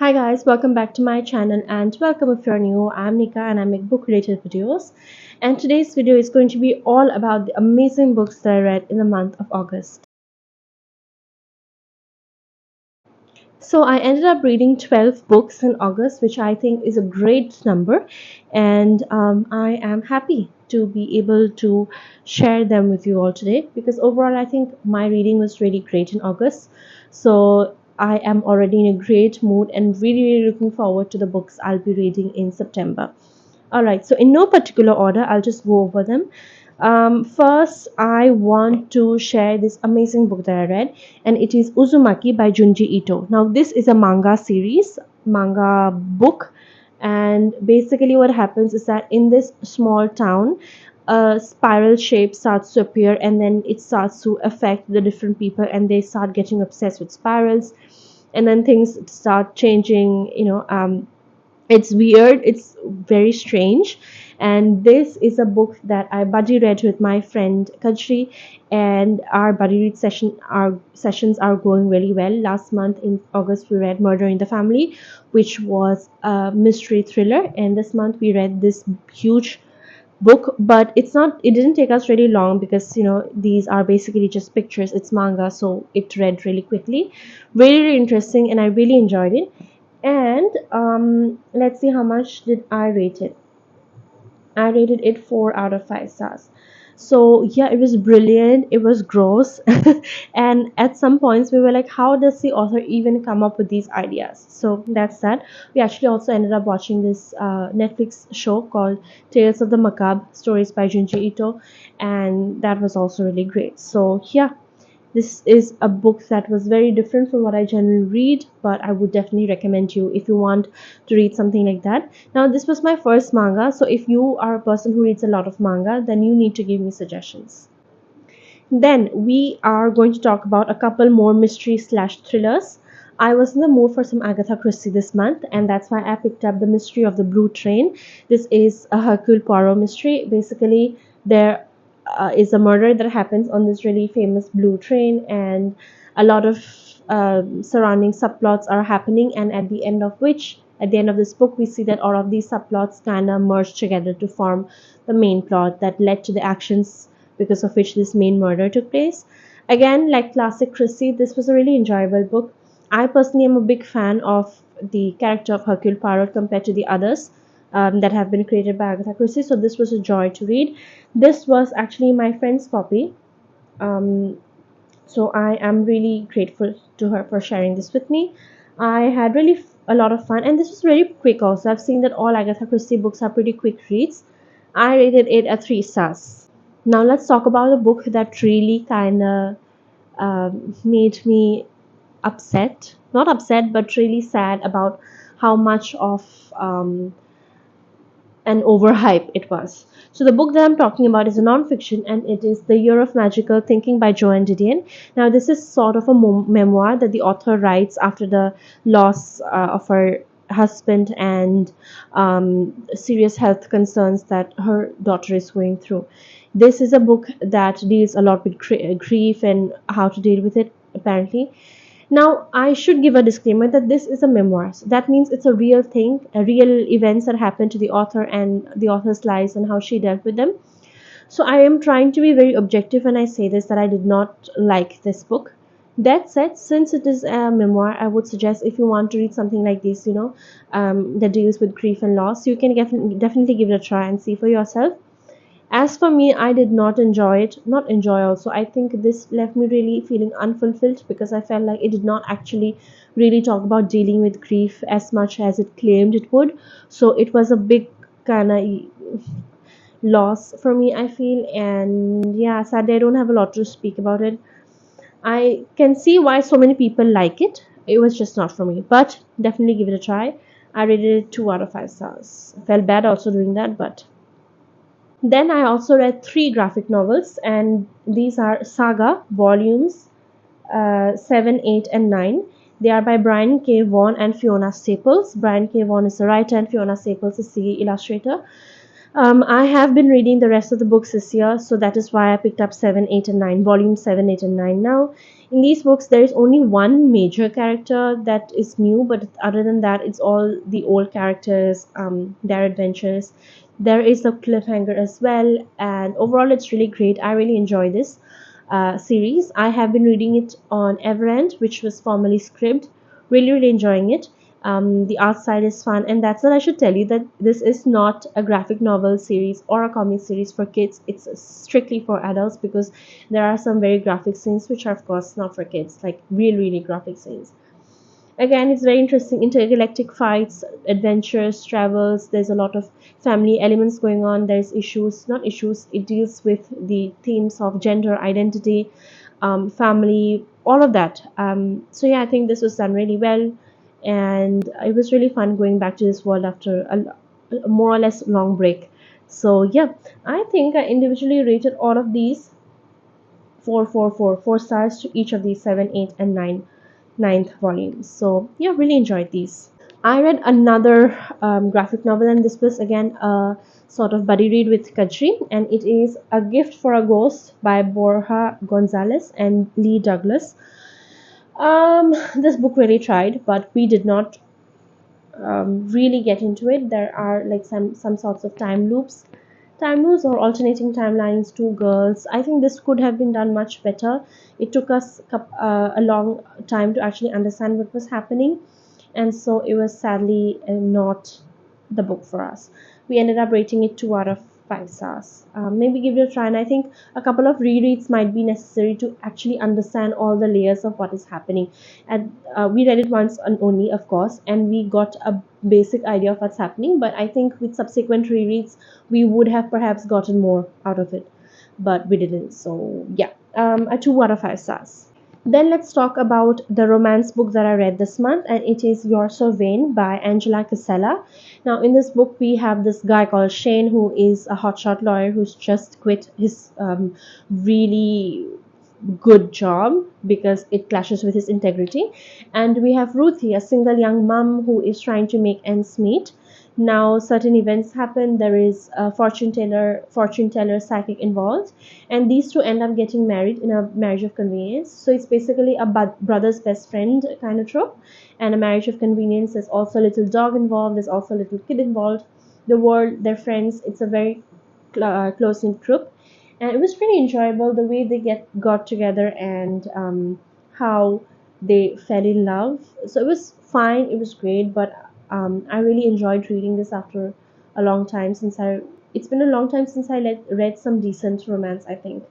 Hi guys, welcome back to my channel and welcome if you're new. I'm Nika and I make book related videos. And today's video is going to be all about the amazing books that I read in the month of August. So I ended up reading 12 books in August, which I think is a great number, and I am happy to be able to share them with you all today because overall I think my reading was really great in August. So I am already in a great mood and really looking forward to the books I'll be reading in September. Alright, so in no particular order, I'll just go over them. First, I want to share this amazing book that I read, and it is Uzumaki by Junji Ito. Now, this is a manga series, manga book, and basically, what happens is that in this small town, a spiral shape starts to appear, and then it starts to affect the different people, and they start getting obsessed with spirals, and then things start changing. It's weird, it's very strange, and this is a book that I buddy read with my friend Kajri, and our buddy read our sessions are going really well. Last month in August we read Murder in the Family, which was a mystery thriller, and this month we read this huge book, but it didn't take us really long because these are basically just pictures. It's manga, so it read really quickly. Really, really interesting, and I really enjoyed it. And let's see, how much did I rate it. I rated it 4 out of 5 stars. So yeah, it was brilliant, it was gross. And at some points we were like, how does the author even come up with these ideas? So that's that. We actually also ended up watching this Netflix show called Tales of the Macabre, stories by Junji Ito, and that was also really great. So yeah, this is a book that was very different from what I generally read, but I would definitely recommend you if you want to read something like that. Now, this was my first manga, so if you are a person who reads a lot of manga, then you need to give me suggestions. Then we are going to talk about a couple more mystery slash thrillers. I was in the mood for some Agatha Christie this month, and that's why I picked up The Mystery of the Blue Train. This is a Hercule Poirot mystery. Basically, there is a murder that happens on this really famous blue train, and a lot of surrounding subplots are happening. And at the end of this book, we see that all of these subplots kind of merge together to form the main plot that led to the actions because of which this main murder took place. Again, like classic Christie, this was a really enjoyable book. I personally am a big fan of the character of Hercule Poirot compared to the others that have been created by Agatha Christie, so this was a joy to read. This was actually my friend's copy, so I am really grateful to her for sharing this with me. I had really a lot of fun, and this was very quick also. I've seen that all Agatha Christie books are pretty quick reads. I rated it at 3 stars. Now let's talk about a book that really kind of made me upset. Not upset, but really sad about how much of an overhype it was. So the book that I'm talking about is a non-fiction, and it is The Year of Magical Thinking by Joan Didion. Now this is sort of a memoir that the author writes after the loss of her husband and serious health concerns that her daughter is going through. This is a book that deals a lot with grief and how to deal with it, apparently. Now, I should give a disclaimer that this is a memoir. So that means it's a real thing, a real events that happened to the author and the author's lives and how she dealt with them. So I am trying to be very objective when I say this, that I did not like this book. That said, since it is a memoir, I would suggest if you want to read something like this, that deals with grief and loss, you can definitely give it a try and see for yourself. As for me, I did not enjoy it. Not enjoy also. I think this left me really feeling unfulfilled because I felt like it did not actually really talk about dealing with grief as much as it claimed it would. So it was a big kind of loss for me, I feel. And yeah, sadly, I don't have a lot to speak about it. I can see why so many people like it. It was just not for me, but definitely give it a try. I rated it 2 out of 5 stars. I felt bad also doing that, but then I also read 3 graphic novels, and these are Saga volumes 7, 8, and 9. They are by Brian K. Vaughan and Fiona Staples. Brian K. Vaughan is the writer, and Fiona Staples is the illustrator. I have been reading the rest of the books this year, so that is why I picked up 7, 8, and 9, volume 7, 8, and 9 now. In these books, there is only one major character that is new, but other than that, it's all the old characters, their adventures. There is a cliffhanger as well, and overall, it's really great. I really enjoy this series. I have been reading it on Everend, which was formerly Scribd. Really, really enjoying it. The art style is fun, and that's what I should tell you, that this is not a graphic novel series or a comic series for kids. It's strictly for adults, because there are some very graphic scenes which are of course not for kids, like really graphic scenes. Again, it's very interesting. Intergalactic fights, adventures, travels. There's a lot of family elements going on. There's issues, not issues. It deals with the themes of gender identity, family, all of that. So yeah, I think this was done really well, and it was really fun going back to this world after a more or less long break. So yeah, I think I individually rated all of these 4 stars to each of these 7, 8, and 9 ninth volumes. So yeah, really enjoyed these. I read another graphic novel, and this was again a sort of buddy read with Kajri, and it is A Gift for a Ghost by Borja Gonzalez and Lee Douglas. This book really tried, but we did not really get into it. There are like some sorts of time loops or alternating timelines, two girls. I think this could have been done much better. It took us a long time to actually understand what was happening, and so it was sadly not the book for us. We ended up rating it 2 out of 5 stars. Maybe give it a try, and I think a couple of rereads might be necessary to actually understand all the layers of what is happening. And we read it once and only, of course, and we got a basic idea of what's happening. But I think with subsequent rereads, we would have perhaps gotten more out of it, but we didn't. So yeah, a 2 out of 5 stars. Then let's talk about the romance book that I read this month, and it is You're So Vain by Angela Casella. Now, in this book, we have this guy called Shane, who is a hotshot lawyer who's just quit his really good job because it clashes with his integrity. And we have Ruthie, a single young mom who is trying to make ends meet. Now certain events happen. There is a fortune teller psychic involved, and these two end up getting married in a marriage of convenience. So it's basically a brother's best friend kind of trope, and a marriage of convenience. There's also a little dog involved. There's also a little kid involved. The world, they're friends. It's a very close knit group, and it was pretty enjoyable the way they got together, and how they fell in love. So it was fine, it was great, but I really enjoyed reading this after a long time, since I it's been a long time since I read some decent romance, I think.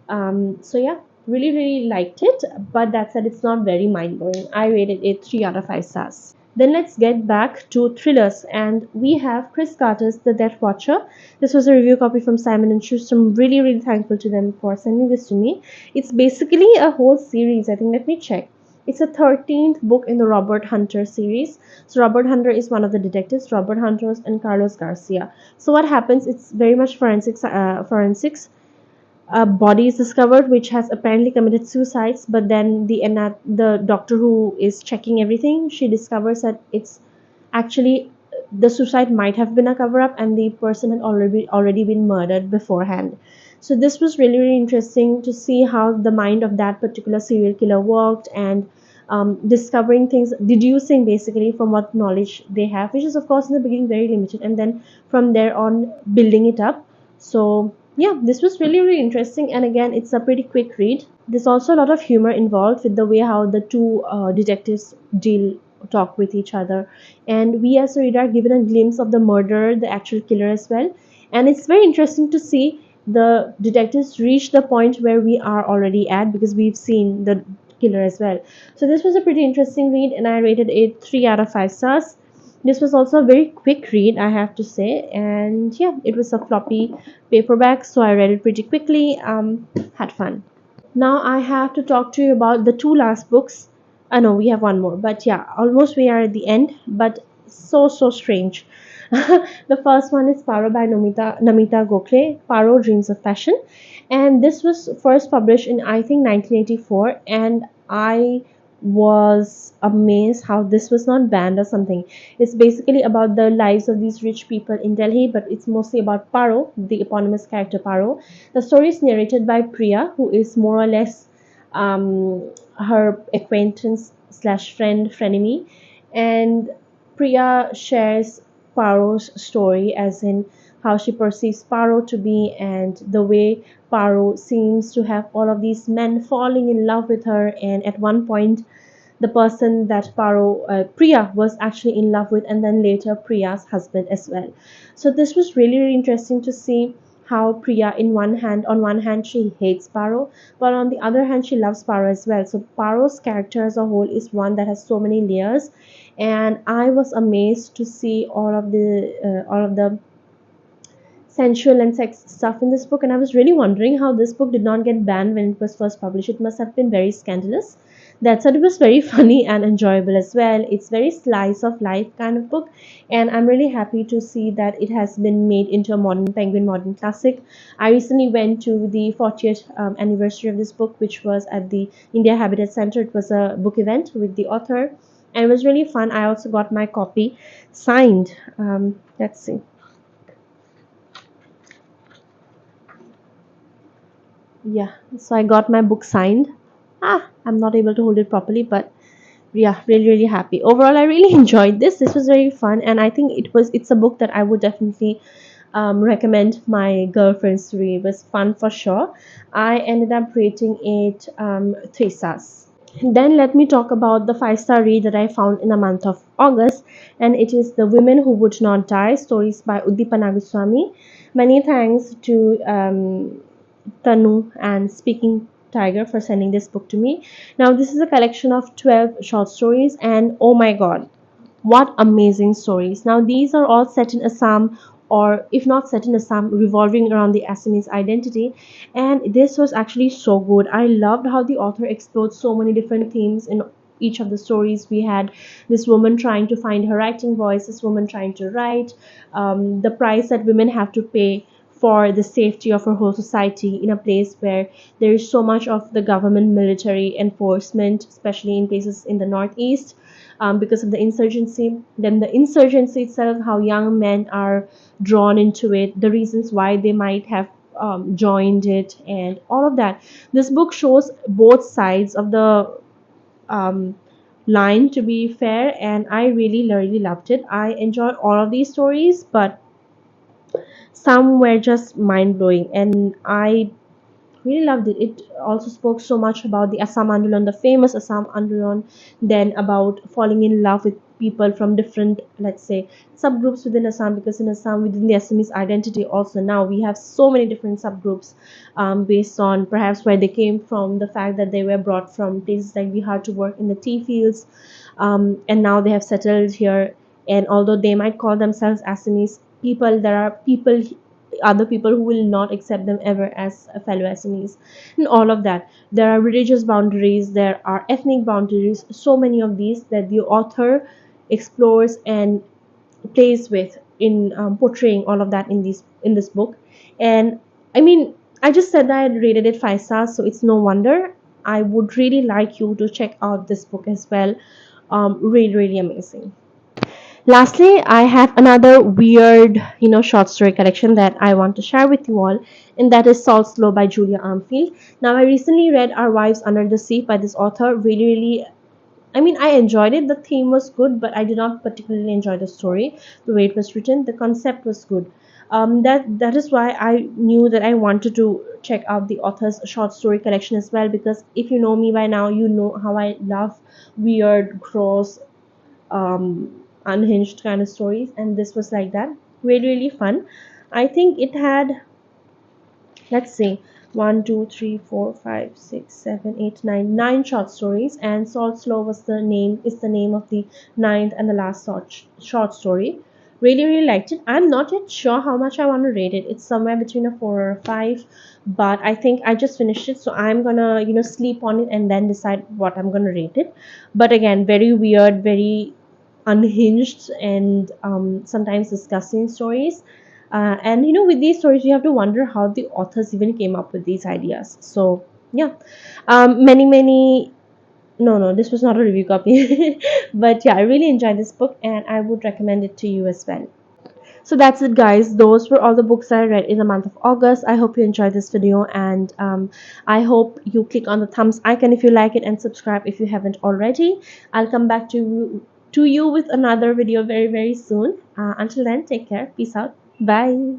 So yeah, really liked it, but that said, it's not very mind blowing. I rated it 3 out of 5 stars. Then let's get back to thrillers, and we have Chris Carter's The Death Watcher. This was a review copy from Simon and Schuster. I'm really thankful to them for sending this to me. It's basically a whole series. I think, let me check. It's a 13th book in the Robert Hunter series. So Robert Hunter is one of the detectives, Robert Hunter and Carlos Garcia. So what happens? It's very much forensics. A body is discovered which has apparently committed suicides, but then the doctor who is checking everything, she discovers that it's actually, the suicide might have been a cover up, and the person had already been murdered beforehand. So this was really interesting to see how the mind of that particular serial killer worked, and discovering things, deducing basically from what knowledge they have, which is of course in the beginning very limited, and then from there on building it up. So yeah, this was really interesting, and again, it's a pretty quick read. There's also a lot of humor involved with the way how the two detectives talk with each other, and we as a reader are given a glimpse of the murderer, the actual killer as well. And it's very interesting to see the detectives reach the point where we are already at, because we've seen the killer as well. So this was a pretty interesting read, and I rated it 3 out of 5 stars. This was also a very quick read, I have to say, and yeah, it was a floppy paperback, so I read it pretty quickly. Had fun. Now I have to talk to you about the two last books. No, we have one more, but yeah, almost we are at the end, but so strange. The first one is Paro by Namita Gokhale, Paro Dreams of Passion, and this was first published in, I think, 1984, and I was amazed how this was not banned or something. It's basically about the lives of these rich people in Delhi, but it's mostly about Paro, the eponymous character Paro. The story is narrated by Priya, who is more or less her acquaintance slash friend frenemy, and Priya shares Paro's story, as in how she perceives Paro to be, and the way Paro seems to have all of these men falling in love with her, and at one point the person that Priya was actually in love with, and then later Priya's husband as well. So this was really, really interesting to see how Priya, on one hand, she hates Paro, but on the other hand, she loves Paro as well. So Paro's character as a whole is one that has so many layers, and I was amazed to see all of the sensual and sex stuff in this book, and I was really wondering how this book did not get banned when it was first published. It must have been very scandalous. That said, it was very funny and enjoyable as well. It's very slice of life kind of book, and I'm really happy to see that it has been made into a modern penguin modern classic. I recently went to the 40th anniversary of this book, which was at the India Habitat Center. It was a book event with the author, and it was really fun. I also got my copy signed. Let's see. Yeah, so I got my book signed. I'm not able to hold it properly, but yeah, really, really happy. Overall, I really enjoyed this. This was very fun, and I think it's a book that I would definitely recommend my girlfriends to read. It was fun for sure. I ended up rating it 3 stars. Then let me talk about the 5-star read that I found in the month of August, and it is The Women Who Would Not Die, stories by Uddipana Goswami. Many thanks to Tanu and Speaking Tiger for sending this book to me. Now, this is a collection of 12 short stories, and oh my god, what amazing stories. Now, these are all set in Assam, or if not set in Assam, revolving around the Assamese identity. And this was actually so good. I loved how the author explored so many different themes in each of the stories. We had this woman trying to find her writing voice, this woman trying to write, the price that women have to pay for the safety of our whole society in a place where there is so much of the government military enforcement, especially in places in the northeast, because of the insurgency. Then the insurgency itself, how young men are drawn into it, the reasons why they might have joined it, and all of that. This book shows both sides of the um, line, to be fair, and I really, really loved it. I enjoyed all of these stories, but some were just mind blowing, and I really loved it. It also spoke so much about the Assam Andolan, the famous Assam Andolan, then about falling in love with people from different, let's say, subgroups within Assam, because in Assam, within the Assamese identity, also now we have so many different subgroups based on perhaps where they came from, the fact that they were brought from places like Bihar to work in the tea fields, and now they have settled here. And although they might call themselves Assamese people, there are other people who will not accept them ever as a fellow Assamese, and all of that. There are religious boundaries, there are ethnic boundaries, so many of these that the author explores and plays with in portraying all of that in this book. And I mean, I just said that I rated it 5 stars, so it's no wonder. I would really like you to check out this book as well. Really, really amazing. Lastly, I have another weird, short story collection that I want to share with you all, and that is Salt Slow by Julia Armfield. Now, I recently read Our Wives Under the Sea by this author. Really, really, I mean, I enjoyed it. The theme was good, but I did not particularly enjoy the story, the way it was written. The concept was good. That is why I knew that I wanted to check out the author's short story collection as well. Because if you know me by now, you know how I love weird, gross, unhinged kind of stories, and this was like that. Really, really fun. I think it had, let's see, 1 2 3 4 5 6 7 8 9 short stories, and Salt Slow is the name of the ninth and the last short story. Really, really liked it. I'm not yet sure how much I want to rate it. It's somewhere between a 4 or a 5, but I think I just finished it, so I'm gonna sleep on it and then decide what I'm gonna rate it. But again, very weird, very unhinged, and sometimes disgusting stories. And with these stories, you have to wonder how the authors even came up with these ideas. So yeah, many many. No, no, this was not a review copy, but yeah, I really enjoyed this book, and I would recommend it to you as well. So that's it, guys. Those were all the books I read in the month of August. I hope you enjoyed this video, and I hope you click on the thumbs icon if you like it, and subscribe if you haven't already. I'll come back to you with another video very, very soon. Until then, take care. Peace out. Bye.